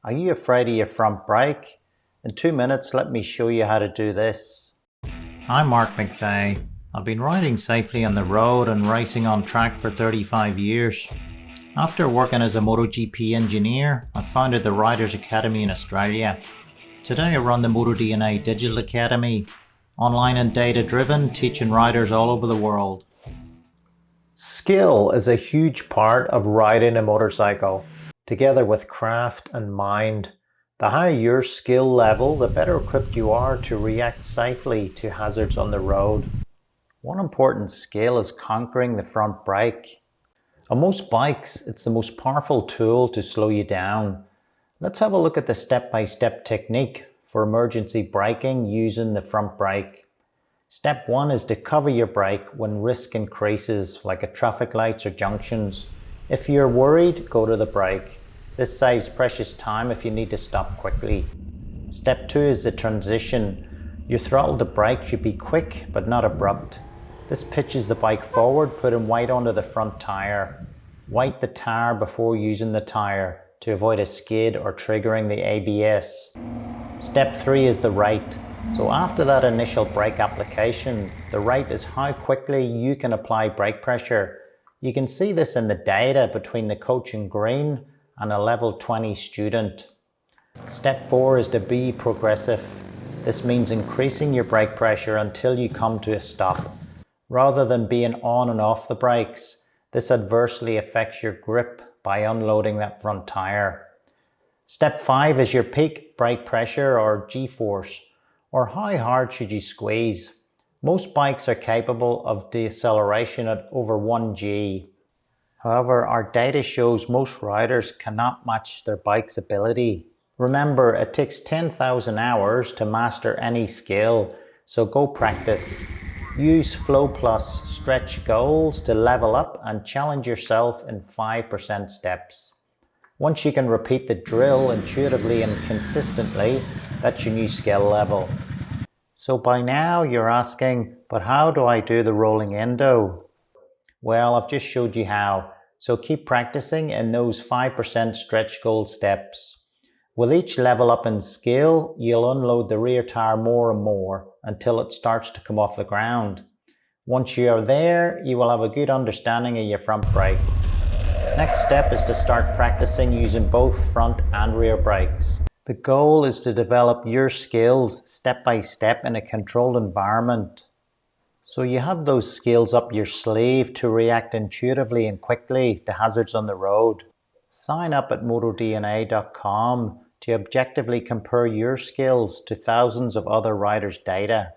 Are you afraid of your front brake? In 2 minutes, let me show you how to do this. I'm Mark McVeigh. I've been riding safely on the road and racing on track for 35 years. After working as a MotoGP engineer, I founded the Riders Academy in Australia. Today I run the MotoDNA Digital Academy, online and data-driven, teaching riders all over the world. Skill is a huge part of riding a motorcycle, together with craft and mind. The higher your skill level, the better equipped you are to react safely to hazards on the road. One important skill is conquering the front brake. On most bikes, it's the most powerful tool to slow you down. Let's have a look at the step-by-step technique for emergency braking using the front brake. Step 1 is to cover your brake when risk increases, like at traffic lights or junctions. If you're worried, go to the brake. This saves precious time if you need to stop quickly. Step 2 is the transition. Your throttle to brake should be quick but not abrupt. This pitches the bike forward, putting weight onto the front tire. Weight the tire before using the tire to avoid a skid or triggering the ABS. Step 3 is the rate. So after that initial brake application, the rate is how quickly you can apply brake pressure. You can see this in the data between the coach in green and a level 20 student. Step 4 is to be progressive. This means increasing your brake pressure until you come to a stop. Rather than being on and off the brakes, this adversely affects your grip by unloading that front tire. Step 5 is your peak brake pressure or G-force, or how hard should you squeeze. Most bikes are capable of deceleration at over 1 G. However, our data shows most riders cannot match their bike's ability. Remember, it takes 10,000 hours to master any skill, so go practice. Use Flow Plus stretch goals to level up and challenge yourself in 5% steps. Once you can repeat the drill intuitively and consistently, that's your new skill level. So by now you're asking, but how do I do the rolling endo? Well, I've just showed you how, so keep practicing in those 5% stretch goal steps. With each level up in skill, you'll unload the rear tire more and more until it starts to come off the ground. Once you are there, you will have a good understanding of your front brake. Next step is to start practicing using both front and rear brakes. The goal is to develop your skills step by step in a controlled environment. So you have those skills up your sleeve to react intuitively and quickly to hazards on the road. Sign up at motordna.com to objectively compare your skills to thousands of other riders' data.